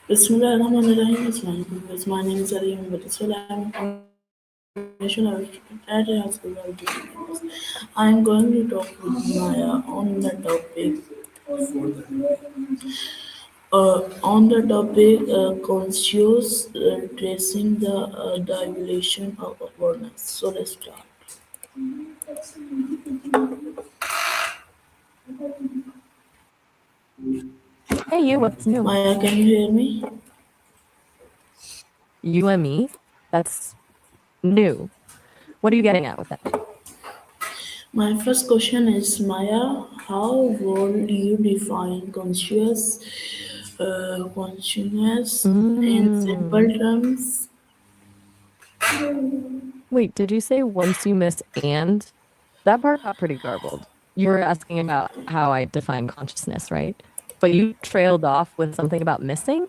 Bismillahirrahmanirrahim. Assalamu alaikum. My name is Ali Muhammad Ismail. I am a national architect at a high school of business. I am going to talk with Maya on the topic conscious tracing the evolution of awareness. So let's start. Hey, you, what's new? Maya, can you hear me? You and me? That's new. What are you getting at with that? My first question is Maya, how would you define consciousness in simple Mm. terms? Wait, did you say once you miss and? That part got pretty garbled. You were asking about how I define consciousness, right? But you trailed off with something about missing?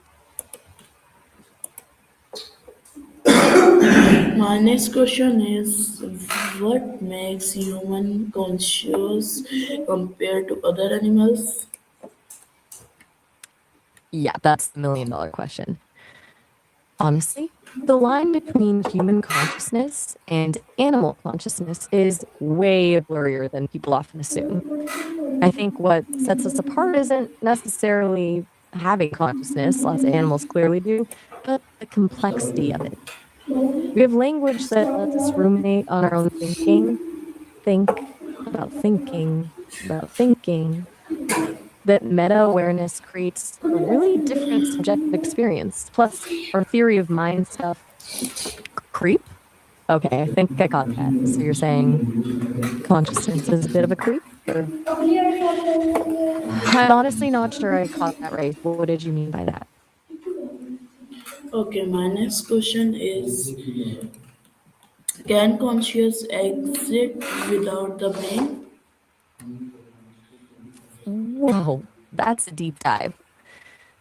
My next question is what makes human conscious compared to other animals? Yeah, that's the $1,000,000 question. Honestly, the line between human consciousness and animal consciousness is way blurrier than people often assume. I think what sets us apart isn't necessarily having consciousness, lots of animals clearly do, but the complexity of it. We have language that lets us ruminate on our own thinking, think about thinking, that meta awareness creates a really different subjective experience. Plus, our theory of mind stuff, creep? Okay, I think I got that. So you're saying consciousness is a bit of a creep? Or I'm honestly not sure I caught that right. What did you mean by that? Okay, my next question is can conscious exist without the brain? Whoa, that's a deep dive.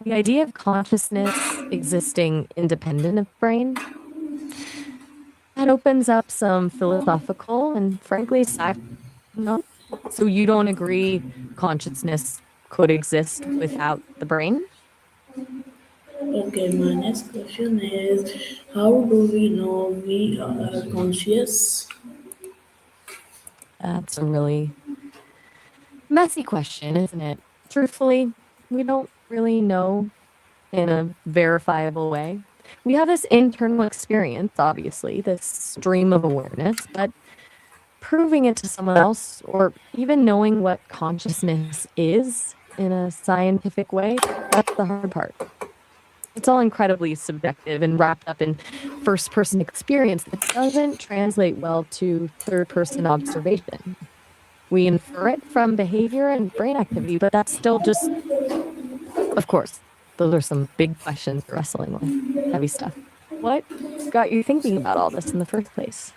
The idea of consciousness existing independent of brain, that opens up some philosophical and frankly sci no. So you don't agree consciousness could exist without the brain? Okay, my next question is how do we know we are conscious? That's a really messy question, isn't it? Truthfully, we don't really know in a verifiable way. We have this internal experience, obviously, this stream of awareness, but proving it to someone else or even knowing what consciousness is in a scientific way, that's the hard part. It's all incredibly subjective and wrapped up in first person experience that doesn't translate well to third person observation. We infer it from behavior and brain activity, but that's still just, of course, those are some big questions we're wrestling with. Heavy stuff. What got you thinking about all this in the first place?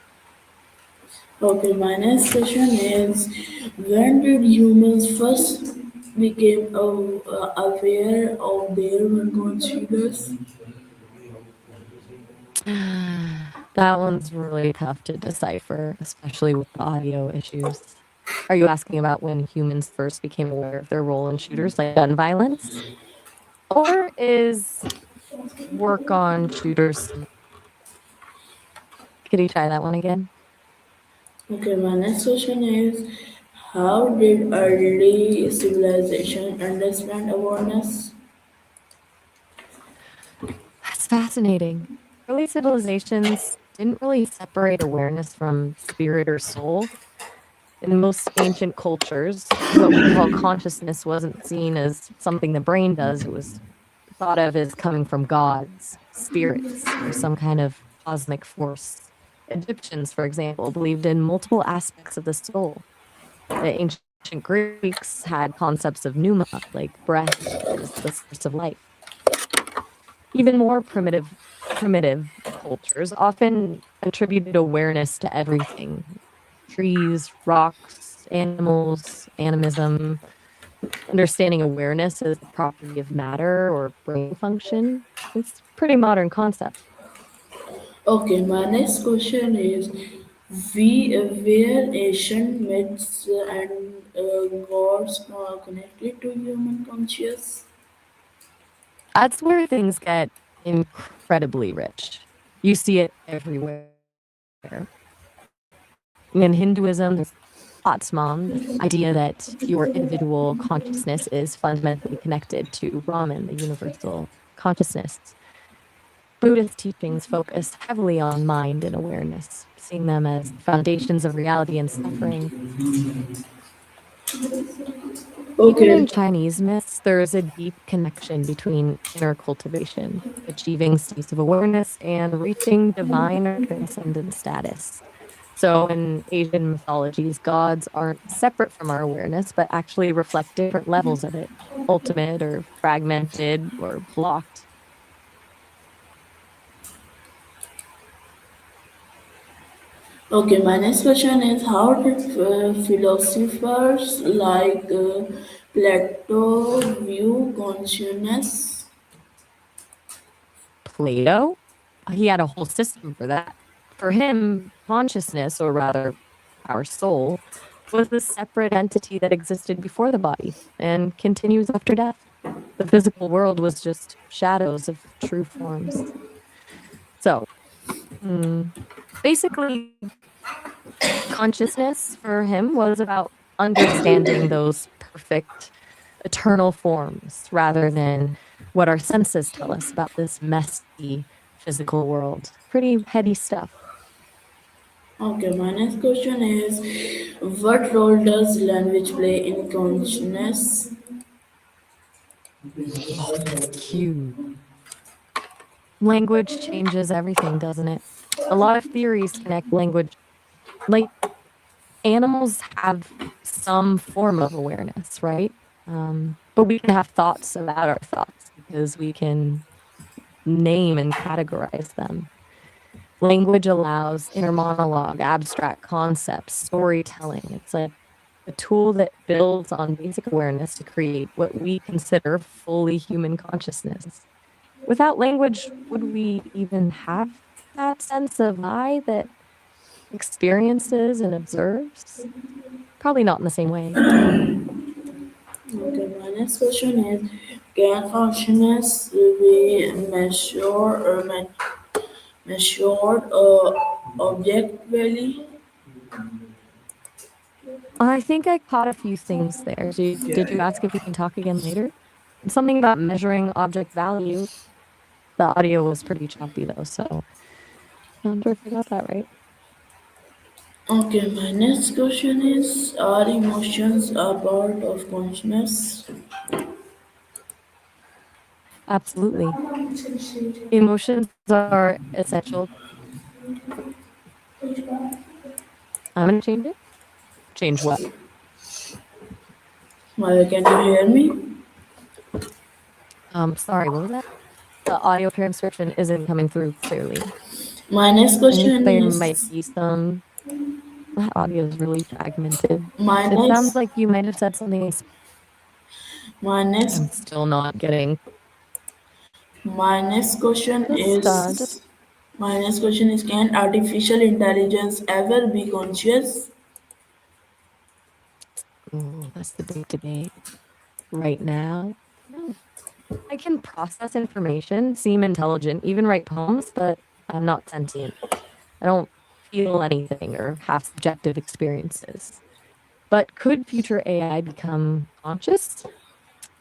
Okay, my next question is when did humans first became aware of their unconscious? That one's really tough to decipher, especially with the audio issues. Are you asking about when humans first became aware of their role in shooters like gun violence? Or is work on shooters? Could you try that one again? Okay, my next question is how did early civilization understand awareness? That's fascinating. Early civilizations didn't really separate awareness from spirit or soul. In most ancient cultures, what we call consciousness wasn't seen as something the brain does. It was thought of as coming from gods, spirits, or some kind of cosmic force. Egyptians, for example, believed in multiple aspects of the soul. The ancient Greeks had concepts of pneuma, like breath, as the source of life. Even more primitive cultures often attributed awareness to everything. Trees, rocks, animals, animism, understanding awareness as the property of matter or brain function. It's a pretty modern concept. Okay, my next question is were ancient myths and gods connected to human conscious? That's where things get incredibly rich. You see it everywhere. In Hinduism, there's Atman, this idea that your individual consciousness is fundamentally connected to Brahman, the universal consciousness. Buddhist teachings focus heavily on mind and awareness, seeing them as the foundations of reality and suffering. Even in Okay. Chinese myths, there is a deep connection between inner cultivation, achieving states of awareness, and reaching divine or transcendent status. So, in Asian mythologies, gods aren't separate from our awareness, but actually reflect different levels of it, ultimate or fragmented or blocked. Okay, my next question is how did philosophers like Plato view consciousness? Plato, he had a whole system for that. For him, consciousness, or rather our soul, was a separate entity that existed before the body and continues after death. The physical world was just shadows of true forms. So, basically, consciousness for him was about understanding those perfect eternal forms rather than what our senses tell us about this messy physical world. Pretty heady stuff. Okay, my next question is what role does language play in consciousness? Oh, that's cute. Language changes everything, doesn't it? A lot of theories connect language. Like animals have some form of awareness, right? But we can have thoughts about our thoughts because we can name and categorize them. Language allows inner monologue, abstract concepts, storytelling. It's like a tool that builds on basic awareness to create what we consider fully human consciousness. Without language, would we even have that sense of I that experiences and observes? Probably not in the same way. Okay, my next question is can consciousness be measured objectively? I think I caught a few things there. Did you ask if we can talk again later? Something about measuring object value. The audio was pretty choppy though, so not sure if I got that right. Okay, my next question is are emotions a part of consciousness? Absolutely. Emotions are essential. I'm gonna change it. Change what? Can you hear me? Sorry, what was that? The audio transcription isn't coming through clearly. My next I think question there might is be some that audio is really fragmented. my It sounds next like you might have said something my next I'm still not getting. my next question Just is my next question is can artificial intelligence ever be conscious? oh, that's the big debate right now. No, I can process information, seem intelligent, even write poems, but I'm not sentient. I don't feel anything or have subjective experiences. But could future AI become conscious?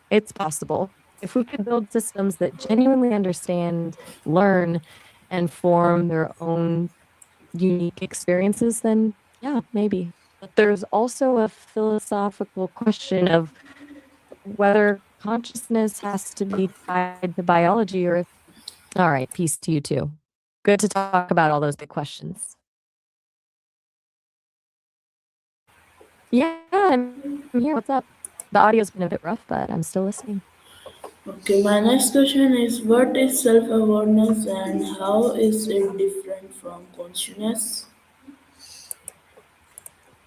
It's possible. If we could build systems that genuinely understand, learn, and form their own unique experiences, then yeah, maybe. But there's also a philosophical question of whether consciousness has to be tied to biology or. All right, peace to you too. Good to talk about all those big questions. Yeah, I'm here. What's up? The audio's been a bit rough, but I'm still listening. Okay, my next question is what is self-awareness and how is it different from consciousness?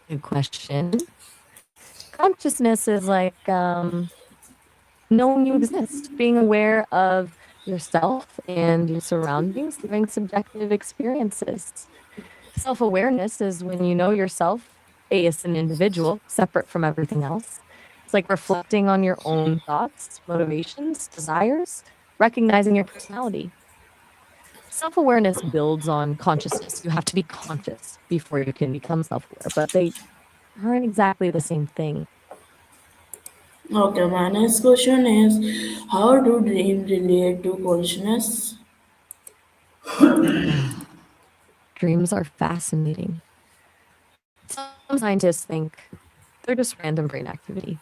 Good question. Consciousness is like knowing you exist, being aware of yourself and your surroundings, having subjective experiences. Self awareness is when you know yourself as an individual, separate from everything else. It's like reflecting on your own thoughts, motivations, desires. recognizing your personality. Self awareness builds on consciousness. You have to be conscious before you can become self aware, but they aren't exactly the same thing. Okay, my next question is how do dreams relate to consciousness? Dreams are fascinating. Some scientists think they're just random brain activity.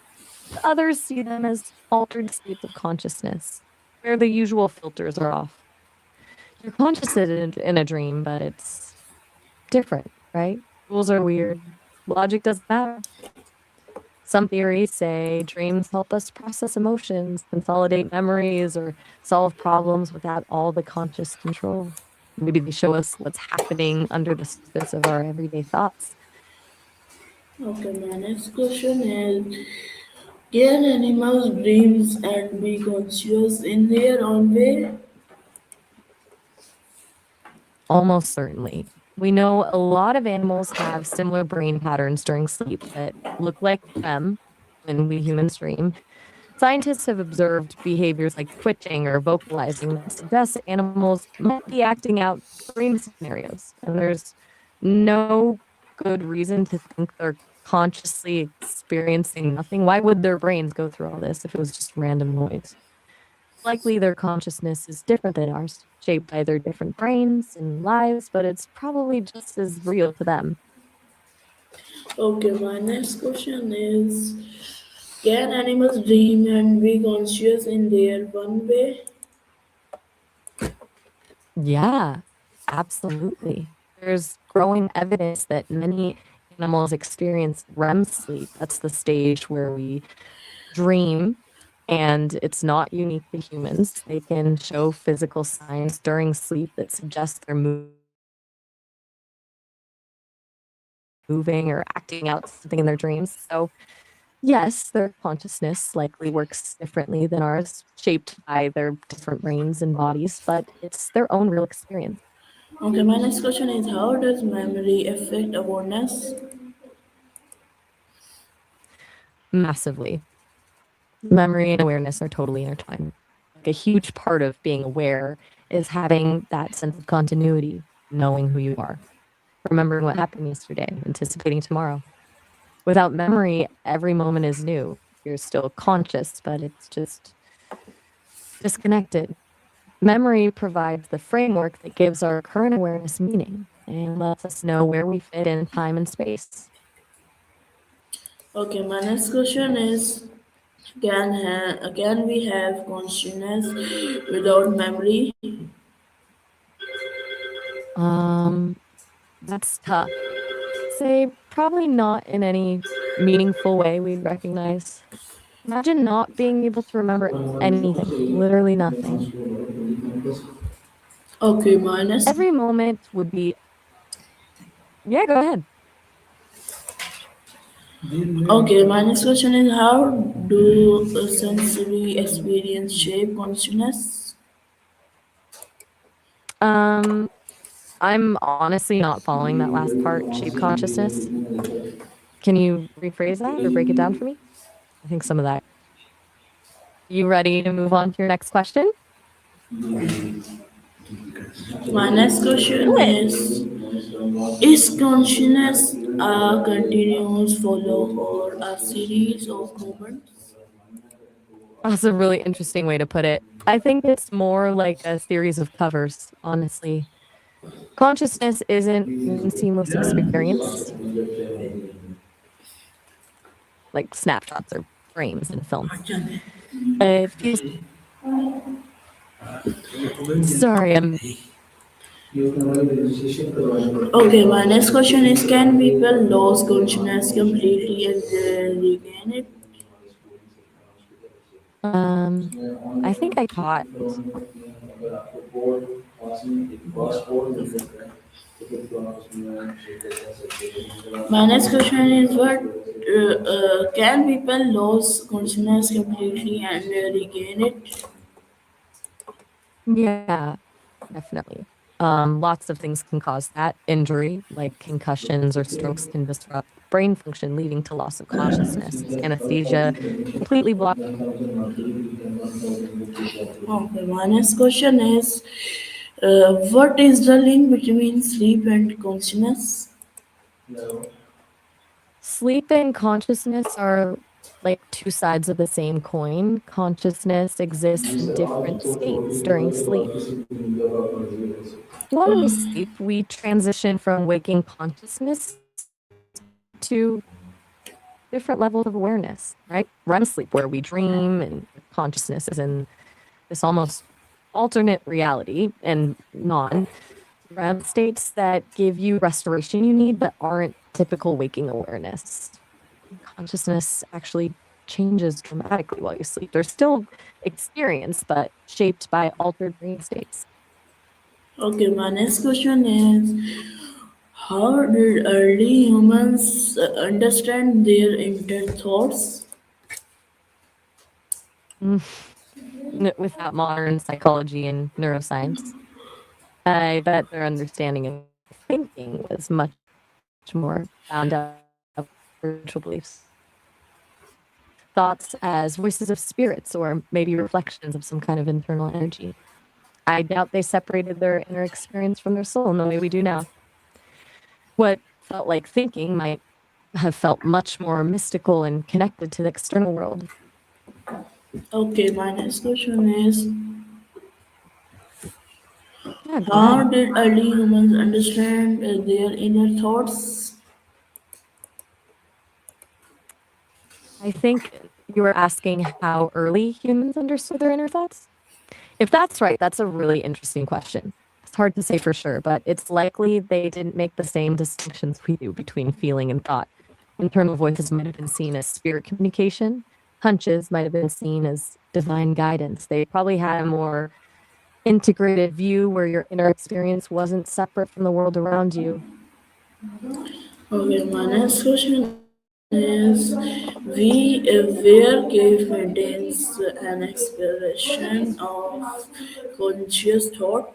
Others see them as altered states of consciousness, where the usual filters are off. You're conscious in a dream, but it's different, right? Rules are weird. Logic doesn't matter. Some theories say dreams help us process emotions, consolidate memories, or solve problems without all the conscious control. Maybe they show us what's happening under the surface of our everyday thoughts. Okay, my next question is can animals dreams and be conscious in their own way? Almost certainly. We know a lot of animals have similar brain patterns during sleep that look like REM when we humans dream. Scientists have observed behaviors like twitching or vocalizing that suggest animals might be acting out dream scenarios. And there's no good reason to think they're consciously experiencing nothing. Why would their brains go through all this if it was just random noise? Likely their consciousness is different than ours, shaped by their different brains and lives, but it's probably just as real to them. Okay, my next question is can animals dream and be conscious in their one way? Yeah, absolutely. There's growing evidence that many animals experience REM sleep. That's the stage where we dream, and it's not unique to humans. They can show physical signs during sleep that suggest they're moving or acting out something in their dreams. So, yes, their consciousness likely works differently than ours, shaped by their different brains and bodies, but it's their own real experience. Okay, my next question is how does memory affect awareness? Massively. Memory and awareness are totally intertwined. Like a huge part of being aware is having that sense of continuity, knowing who you are, remembering what happened yesterday, anticipating tomorrow. Without memory, every moment is new. You're still conscious, but it's just disconnected. Memory provides the framework that gives our current awareness meaning and lets us know where we fit in time and space. Okay, my next question is can we have consciousness without memory? Um, that's tough. Say probably not in any meaningful way we'd recognize. Imagine not being able to remember anything, literally nothing. Okay, my next Every moment would be, yeah, go ahead. Okay, my next question is how do sensory experience shape consciousness? Um, I'm honestly not following that last part, shape consciousness. Can you rephrase that or break it down for me? I think some of that. You ready to move on to your next question? My next question Do it. is consciousness a continuous follow or a series of moments? That's a really interesting way to put it. I think it's more like a series of covers, honestly. Consciousness isn't one seamless experience, like snapshots or frames in film. It feels sorry, I'm Okay, my next question is can people lose consciousness completely and regain it? um I think I caught My next question is what can people lose consciousness completely and regain it? yeah, definitely. Lots of things can cause that. Injury, like concussions or strokes, can disrupt brain function, leading to loss of consciousness. Anesthesia completely blocks. Okay, my next question is what is the link between sleep and consciousness? Sleep and consciousness are like two sides of the same coin. Consciousness exists in different states during sleep. When we sleep, we transition from waking consciousness to different levels of awareness, right? REM sleep, where we dream and consciousness is in this almost alternate reality, and non REM states that give you restoration you need but aren't typical waking awareness. Consciousness actually changes dramatically while you sleep. There's still experience, but shaped by altered brain states. Okay, my next question is how did early humans understand their inner thoughts? Mm. Without modern psychology and neuroscience, I bet their understanding of thinking was much more bound up with spiritual beliefs. Thoughts as voices of spirits or maybe reflections of some kind of internal energy. I doubt they separated their inner experience from their soul in the way we do now. What felt like thinking might have felt much more mystical and connected to the external world. Okay, my next question is Yeah, go how ahead. did early humans understand their inner thoughts? I think you were asking how early humans understood their inner thoughts. If that's right, that's a really interesting question. It's hard to say for sure, but it's likely they didn't make the same distinctions we do between feeling and thought. Internal voices might have been seen as spirit communication, hunches might have been seen as divine guidance. They probably had a more integrated view where your inner experience wasn't separate from the world around you. Okay, my next question is where cave maintains an expression of conscious thought.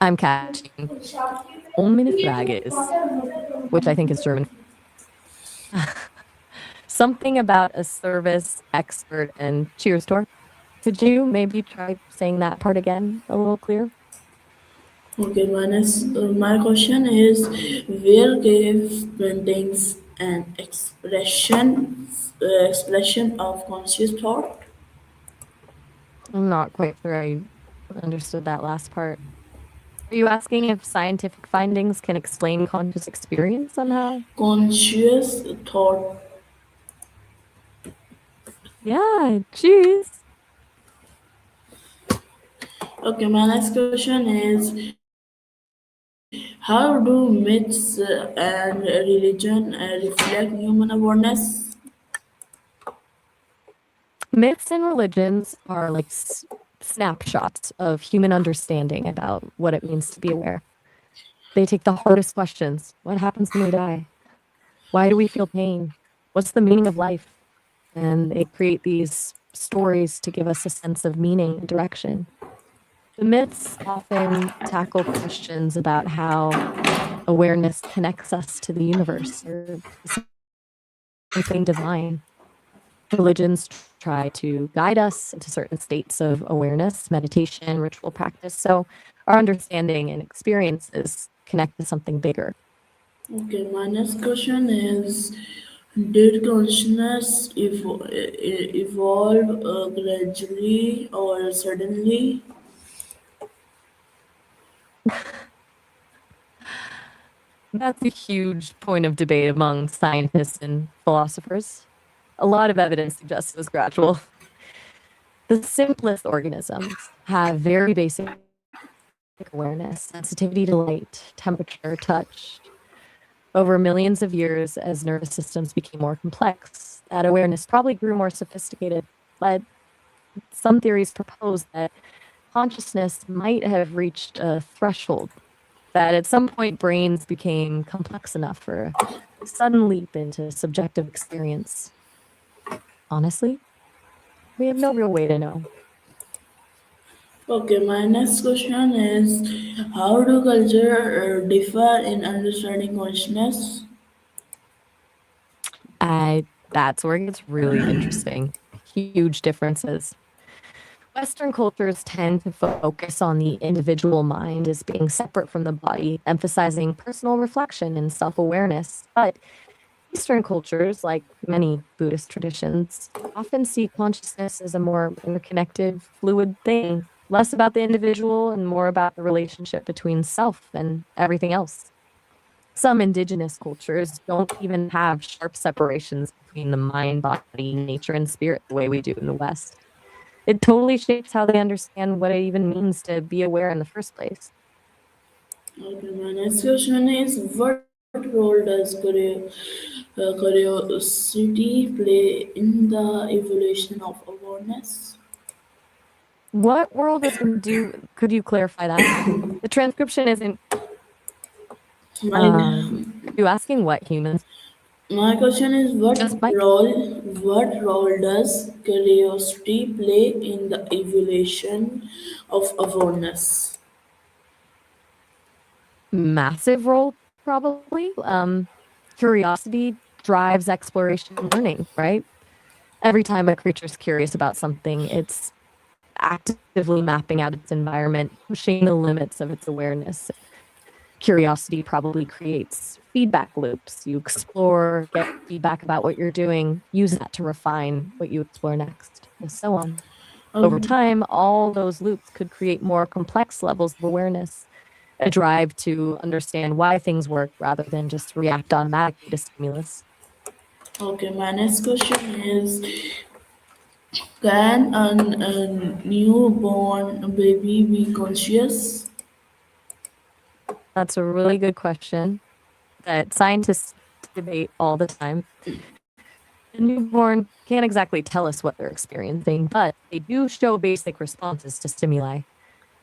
I'm catching "Om meine Frage ist," which I think is German. Something about a service expert and cheers Tor. Could you maybe try saying that part again a little clearer? Okay, my question is where cave maintains an expression of conscious thought. I'm not quite sure I understood that last part. Are you asking if scientific findings can explain conscious experience somehow? Conscious thought. Yeah, cheers. Okay, my next question is how do myths and religion reflect human awareness? Myths and religions are like snapshots of human understanding about what it means to be aware. They take the hardest questions. What happens when we die? Why do we feel pain? What's the meaning of life? And they create these stories to give us a sense of meaning and direction. The myths often tackle questions about how awareness connects us to the universe or something divine. Religions try to guide us into certain states of awareness, meditation, ritual practice. So our understanding and experiences connect to something bigger. Okay, my next question is did consciousness evolve gradually or suddenly? That's a huge point of debate among scientists and philosophers. A lot of evidence suggests it was gradual. The simplest organisms have very basic awareness, sensitivity to light, temperature, touch. Over millions of years, as nervous systems became more complex, that awareness probably grew more sophisticated. But some theories propose that consciousness might have reached a threshold, that at some point brains became complex enough for a sudden leap into subjective experience. Honestly, we have no real way to know. Okay, my next question is how do culture differ in understanding consciousness? That's where it gets really interesting. Huge differences. Western cultures tend to focus on the individual mind as being separate from the body, emphasizing personal reflection and self awareness. But Eastern cultures, like many Buddhist traditions, often see consciousness as a more interconnected, fluid thing, less about the individual and more about the relationship between self and everything else. Some indigenous cultures don't even have sharp separations between the mind, body, nature, and spirit the way we do in the West. It totally shapes how they understand what it even means to be aware in the first place. Okay, my next question is what role does curiosity play in the evolution of awareness? What world is going to do? Could you clarify that? The transcription isn't. My You asking what humans? my question is Just Mike. what role does curiosity play in the evolution of awareness? Massive role, probably. Curiosity drives exploration and learning, right? Every time a creature's curious about something, it's actively mapping out its environment, pushing the limits of its awareness. Curiosity probably creates feedback loops. You explore, get feedback about what you're doing, use that to refine what you explore next, and so on. Over Um, time, all those loops could create more complex levels of awareness, a drive to understand why things work rather than just react automatically to stimulus. okay, my next question is can a newborn baby be conscious? That's a really good question that scientists debate all the time. A newborn can't exactly tell us what they're experiencing, but they do show basic responses to stimuli.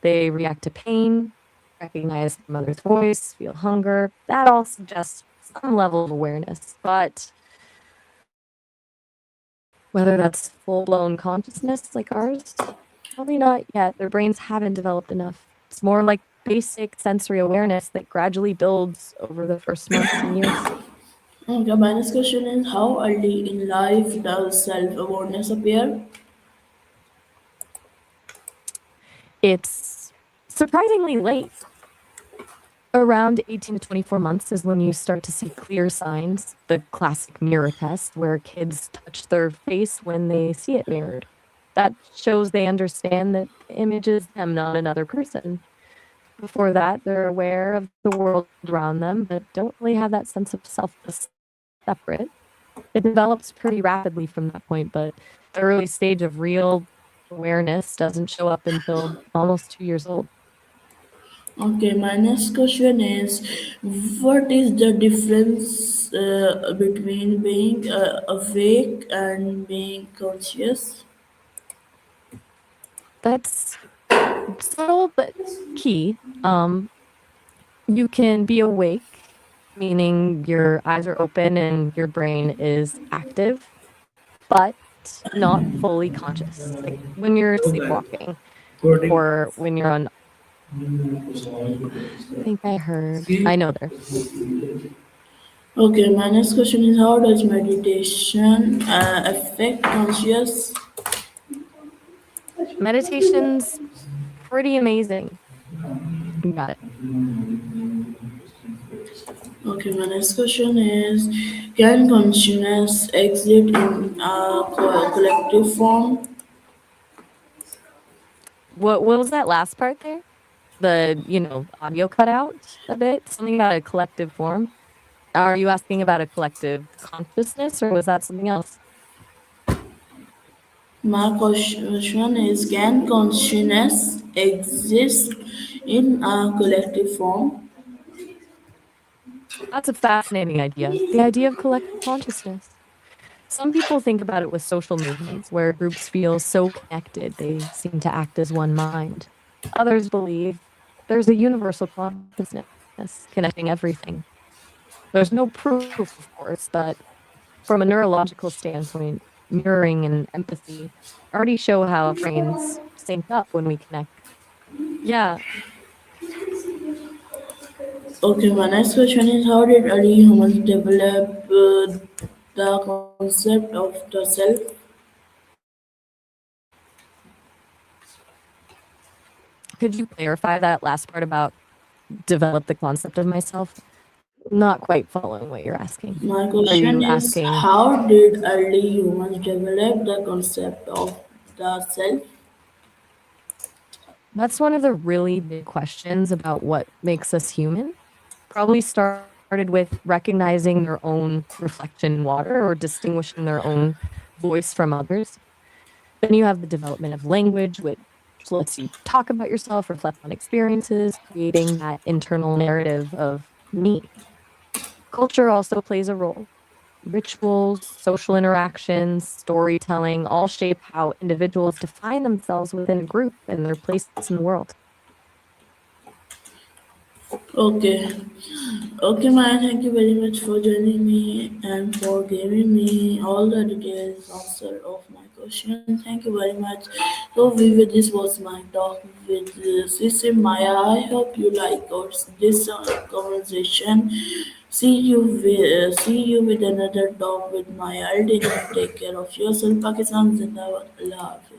They react to pain, recognize their mother's voice, feel hunger. That all suggests some level of awareness, but whether that's full blown consciousness like ours, probably not yet. Their brains haven't developed enough. It's more like basic sensory awareness that gradually builds over the first months and years. Okay, my next question is how early in life does self-awareness appear? It's surprisingly late. Around 18 to 24 months is when you start to see clear signs, the classic mirror test, where kids touch their face when they see it mirrored. That shows they understand that the image is them, not another person. Before that, they're aware of the world around them, but don't really have that sense of self as separate. It develops pretty rapidly from that point, but the early stage of real awareness doesn't show up until almost 2 years old. Okay, my next question is what is the difference between being awake and being conscious? That's subtle but key. You can be awake, meaning your eyes are open and your brain is active, but not fully conscious. Like when you're sleepwalking or when you're on, I think I heard, I know there. Okay, my next question is how does meditation affect conscious? Meditation's pretty amazing. You got it. Okay, my next question is can consciousness exist in a collective form? What was that last part there? Audio cut out a bit. Something about a collective form. Are you asking about a collective consciousness or was that something else? My question is can consciousness exist in a collective form? That's a fascinating idea. The idea of collective consciousness. Some people think about it with social movements where groups feel so connected they seem to act as one mind. Others believe there's a universal consciousness connecting everything. There's no proof, of course, but from a neurological standpoint, mirroring and empathy already show how brains sync up when we connect. Yeah, Okay, my next question is how did early humans develop the concept of the self? could you clarify that last part about develop the concept of myself? Not quite following what you're asking. My Are question you is asking? how did early humans develop the concept of the self? That's one of the really big questions about what makes us human. Probably started with recognizing their own reflection in water or distinguishing their own voice from others. Then you have the development of language, which lets you talk about yourself, reflect on experiences, creating that internal narrative of me. Culture also plays a role. Rituals, social interactions, storytelling all shape how individuals define themselves within a group and their place in the world. Okay, okay, Maya, thank you very much for joining me and for giving me all the details answer of my question. Thank you very much. So, this was my talk with Sissy Maya. I hope you like this conversation. See you with another talk with Maya. I'll take care of yourself. Pakistan Zindabad. Allah Hafiz.